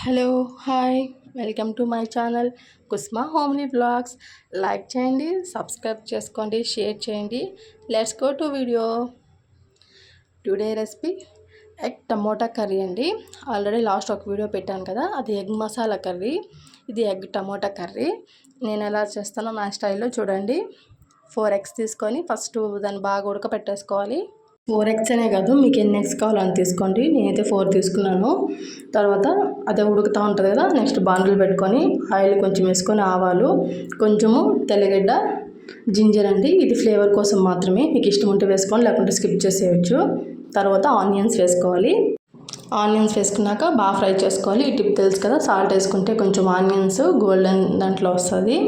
Hello hi welcome to my channel కుస్మా homely blogs. Like చేయండి, subscribe చేసుకోండి, share చేయండి. Let's go to video. Today recipe egg tomato curry అండి. Already last ఒక video పెట్టాను కదా, అది ఎగ్ మసాలా కర్రీ. ఇది ఎగ్ టమోటా కర్రీ. నేను ఎలా చేస్తానో నా స్టైల్లో చూడండి. 4 eggs తీసుకొని ఫస్ట్ దాన్ని బాగా ఉడకపెట్టేసుకోవాలి. 4 eggs అనే కాదు, మీకు ఎన్ని eggs కావాలో అని తీసుకోండి. నేనైతే 4 తీసుకున్నాను. తర్వాత అదే ఉడుకుతూ ఉంటుంది కదా, నెక్స్ట్ బాండిల్ పెట్టుకొని ఆయిల్ కొంచెం వేసుకొని ఆవాలు, కొంచెము తెల్లగడ్డ, జింజర్ అండి. ఇది ఫ్లేవర్ కోసం మాత్రమే, మీకు ఇష్టం ఉంటే వేసుకోండి, లేకుంటే స్కిప్ చేసేయచ్చు. తర్వాత ఆనియన్స్ వేసుకోవాలి. ఆనియన్స్ వేసుకున్నాక బాగా ఫ్రై చేసుకోవాలి. ఈ టిప్ తెలుసు కదా, సాల్ట్ వేసుకుంటే కొంచెం ఆనియన్స్ గోల్డెన్ దాంట్లో వస్తుంది.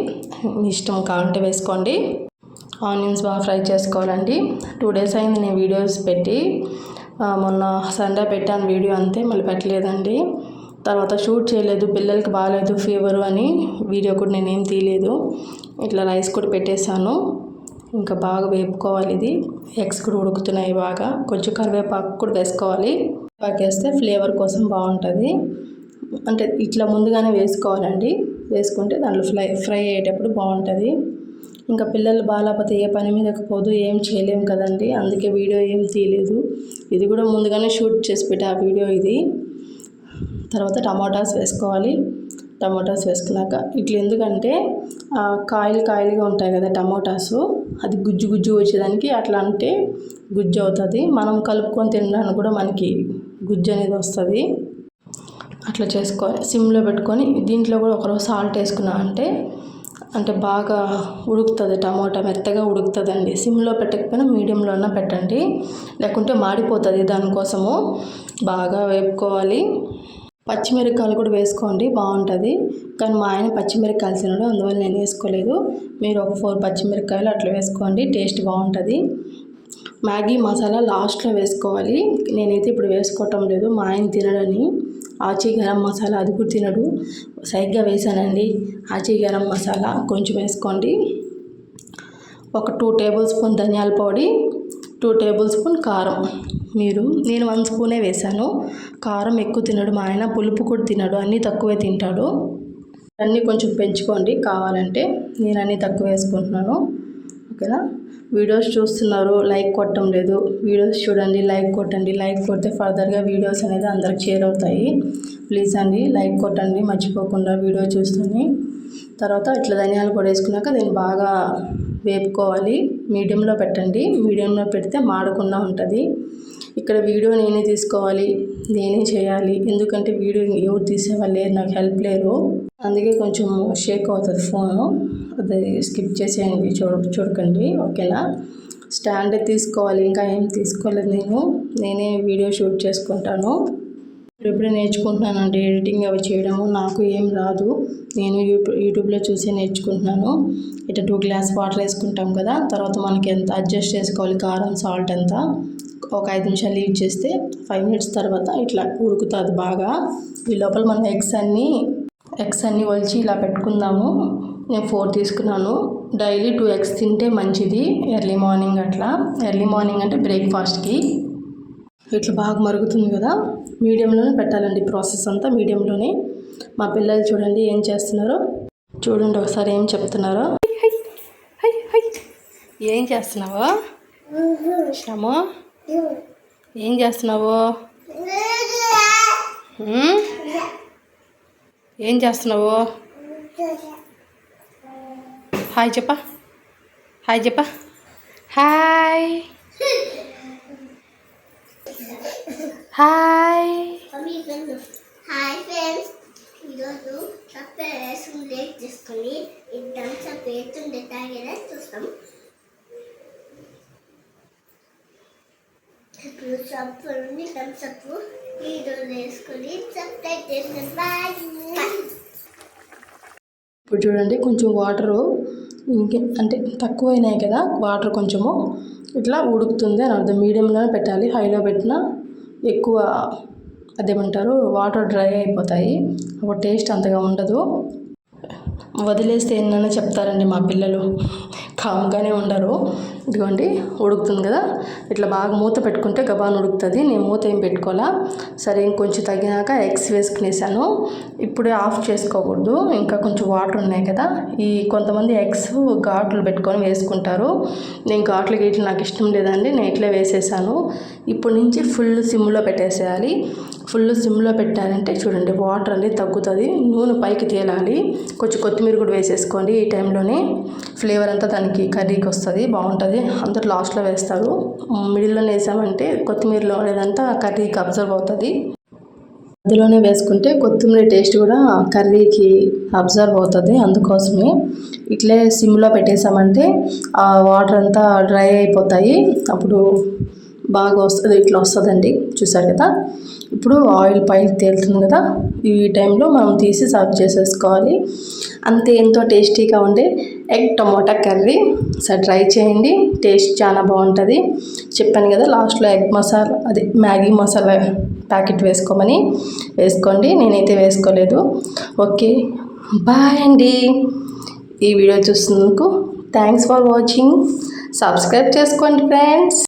మీ ఇష్టం కావాలంటే వేసుకోండి. ఆనియన్స్ బాగా ఫ్రై చేసుకోవాలండి. 2 days అయింది నేను వీడియోస్ పెట్టి. మొన్న సండే పెట్టాను వీడియో, అంతే, మళ్ళీ పెట్టలేదండి. తర్వాత షూట్ చేయలేదు, పిల్లలకి బాగాలేదు ఫీవరు అని వీడియో కూడా నేనేం తీయలేదు. ఇట్లా రైస్ కూడా పెట్టేశాను. ఇంకా బాగా వేపుకోవాలి. ఇది ఎగ్స్ కూడా ఉడుకుతున్నాయి బాగా. కొంచెం కరివేపాకు కూడా వేసుకోవాలి. కరివేపాకు వేస్తే ఫ్లేవర్ కోసం బాగుంటుంది. అంటే ఇట్లా ముందుగానే వేసుకోవాలండి. వేసుకుంటే దాంట్లో ఫ్రై అయ్యేటప్పుడు బాగుంటుంది. ఇంకా పిల్లలు బాగాలేకపోతే ఏ పని మీదకి పోదు, ఏం చేయలేము కదండి. అందుకే వీడియో ఏం తీయలేదు. ఇది కూడా ముందుగానే షూట్ చేసి పెట్టా వీడియో ఇది. తర్వాత టమాటాస్ వేసుకోవాలి. టమాటాస్ వేసుకున్నాక ఇట్లా ఎందుకంటే కాయలుగా ఉంటాయి కదా టమాటాసు, అది గుజ్జు గుజ్జు వచ్చేదానికి. అట్లా అంటే గుజ్జు అవుతుంది. మనం కలుపుకొని తినడానికి కూడా మనకి గుజ్జు అనేది వస్తుంది. అట్లా చేసుకోవాలి. సిమ్లో పెట్టుకొని దీంట్లో కూడా ఒకరోజు సాల్ట్ వేసుకున్నా అంటే బాగా ఉడుకుతుంది. టమోటా మెత్తగా ఉడుకుతుందండి. సిమ్లో పెట్టకపోయినా మీడియంలోనే పెట్టండి, లేకుంటే మాడిపోతుంది. దానికోసము బాగా వేపుకోవాలి. పచ్చిమిరపకాయలు కూడా వేసుకోండి, బాగుంటుంది. కానీ మా ఆయన పచ్చిమిరపకాయలు తినడం, అందువల్ల నేను వేసుకోలేదు. మీరు ఒక 4 పచ్చిమిరపకాయలు అట్లా వేసుకోండి, టేస్ట్ బాగుంటుంది. మ్యాగీ మసాలా లాస్ట్లో వేసుకోవాలి. నేనైతే ఇప్పుడు వేసుకోవటం లేదు, మా ఆయన తినడని. ఆచి గరం మసాలా అది కూడా తినడు, సరిగ్గా వేసానండి. ఆచి గరం మసాలా కొంచెం వేసుకోండి. ఒక 2 tablespoon ధనియాల పొడి, 2 tablespoon కారం. నేను 1 స్పూనే వేసాను. కారం ఎక్కువ తినడు మా ఆయన, పులుపు కూడా తినడు, అన్నీ తక్కువే తింటాడు. అన్నీ కొంచెం పెంచుకోండి కావాలంటే. నేను అన్నీ తక్కువ వేసుకుంటున్నాను, ఓకేనా. వీడియోస్ చూస్తున్నారు, లైక్ కొట్టడం లేదు. వీడియోస్ చూడండి, లైక్ కొట్టండి. లైక్ కొడితే ఫర్దర్గా వీడియోస్ అనేది అందరికి షేర్ అవుతాయి. ప్లీజ్ అండి, లైక్ కొట్టండి మర్చిపోకుండా వీడియో చూస్తుంది. తర్వాత ఇట్లా ధనియాలు కూడా వేసుకున్నాక దీన్ని బాగా వేపుకోవాలి. మీడియంలో పెట్టండి, మీడియంలో పెడితే మాడకుండా ఉంటుంది. ఇక్కడ వీడియో నేనే తీసుకోవాలి, నేనే చేయాలి. ఎందుకంటే వీడియో ఎవరు తీసేవాళ్ళు లేరు, నాకు హెల్ప్ లేరు. అందుకే కొంచెం షేక్ అవుతుంది ఫోను. అది స్కిప్ చేసేయండి, చూడకండి, ఓకేనా. స్టాండ్ తీసుకోవాలి, ఇంకా ఏం తీసుకోలేదు. నేనే వీడియో షూట్ చేసుకుంటాను. ఇప్పుడే నేర్చుకుంటున్నానండి ఎడిటింగ్ అవి చేయడము. నాకు ఏం రాదు, నేను యూట్యూబ్లో చూసి నేర్చుకుంటున్నాను. ఇట్లా 2 గ్లాస్ వాటర్ వేసుకుంటాం కదా, తర్వాత మనకి ఎంత అడ్జస్ట్ చేసుకోవాలి, కారం సాల్ట్ అంతా. ఒక 5 నిమిషాలు లీవ్ చేస్తే 5 minutes తర్వాత ఇట్లా ఉడుకుతుంది బాగా. ఈ లోపల మనం ఎగ్స్ అన్నీ ఒలిచి ఇలా పెట్టుకుందాము. నేను 4 తీసుకున్నాను. డైలీ 2 eggs తింటే మంచిది, ఎర్లీ మార్నింగ్ అట్లా. ఎర్లీ మార్నింగ్ అంటే బ్రేక్ఫాస్ట్కి. ఇట్లా బాగా మరుగుతుంది కదా, మీడియంలోనే పెట్టాలండి. ప్రాసెస్ అంతా మీడియంలోనే. మా పిల్లలు చూడండి ఏం చేస్తున్నారో, చూడండి ఒకసారి ఏం చెప్తున్నారో. ఏం చేస్తున్నావో శ్రమ, ఏం చేస్తున్నావు, ఏం చేస్తున్నావు? హాయ్ చెప్ప, హాయ్ చెప్ప, హాయ్ హాయ్ హాయ్ ఫ్రెండ్స్, ఈరోజు సబ్స్క్రైబ్ లేట్ చేసుకొని ఇద్దరం సపరేతుండే తాగేలా చూస్తాం. ఇప్పుడు సబ్బుని థమ్స్అప్ ఈరోజు వేసుకొని సబ్స్క్రైబ్ చేసిన బాయ్. ఇప్పుడు చూడండి కొంచెం వాటరు అంటే తక్కువైనాయి కదా, వాటర్ కొంచెము ఇట్లా ఉడుకుతుంది అని అర్థం. మీడియంలోనే పెట్టాలి, హైలో పెట్టినా ఎక్కువ అదేమంటారు వాటర్ డ్రై అయిపోతాయి, అప్పుడు టేస్ట్ అంతగా ఉండదు. వదిలేస్తే ఎన్నైనా చెప్తారండి మా పిల్లలు, కామ్గానే ఉండరు. ఇదిగోండి ఉడుకుతుంది కదా, ఇట్లా బాగా మూత పెట్టుకుంటే గబాన్ ఉడుకుతుంది. నేను మూత ఏం పెట్టుకోవాలా. సరే ఇంకొంచెం తగ్గినాక ఎగ్స్ వేసుకునేసాను. ఇప్పుడే ఆఫ్ చేసుకోకూడదు, ఇంకా కొంచెం వాటర్ ఉన్నాయి కదా. కొంతమంది ఎగ్స్ ఘాట్లు పెట్టుకొని వేసుకుంటారు. నేను ఘాట్లు గీట్లు నాకు ఇష్టం లేదండి, నేను ఇట్లే వేసేసాను. ఇప్పుడు నుంచి ఫుల్ సిమ్లో పెట్టేసేయాలి. ఫుల్ సిమ్లో పెట్టారంటే చూడండి వాటర్ అనేది తగ్గుతుంది, నూనె పైకి తేలాలి. కొంచెం కొత్తిమీర కూడా వేసేసుకోండి ఈ టైంలోనే, ఫ్లేవర్ అంతా దానికి కర్రీకి వస్తుంది, బాగుంటుంది. అందరూ లాస్ట్లో వేస్తారు, మిడిల్లో వేసామంటే కొత్తిమీరలో లేదంతా కర్రీకి అబ్జర్వ్ అవుతుంది. అందులోనే వేసుకుంటే కొత్తిమీర టేస్ట్ కూడా కర్రీకి అబ్జర్వ్ అవుతుంది. అందుకోసమే ఇట్లే సిమ్లో పెట్టేసామంటే ఆ వాటర్ అంతా డ్రై అయిపోతాయి, అప్పుడు బాగా వస్తుంది. ఇట్లా వస్తుందండి, చూసారు కదా. ఇప్పుడు ఆయిల్ పైకి తేలుతుంది కదా, ఈ టైంలో మనం తీసి సర్వ్ చేసేసుకోవాలి. అంతే, ఎంతో టేస్టీగా ఉండే ఎగ్ టమోటా కర్రీ. సరే ట్రై చేయండి, టేస్ట్ చాలా బాగుంటుంది. చెప్పాను కదా లాస్ట్లో ఎగ్ మసాలా, అది మ్యాగీ మసాలా ప్యాకెట్ వేసుకోండి, నేనైతే వేసుకోలేదు. ఓకే, బాయ్ అండి. ఈ వీడియో చూసినందుకు థ్యాంక్స్ ఫర్ వాచింగ్. సబ్స్క్రైబ్ చేసుకోండి ఫ్రెండ్స్.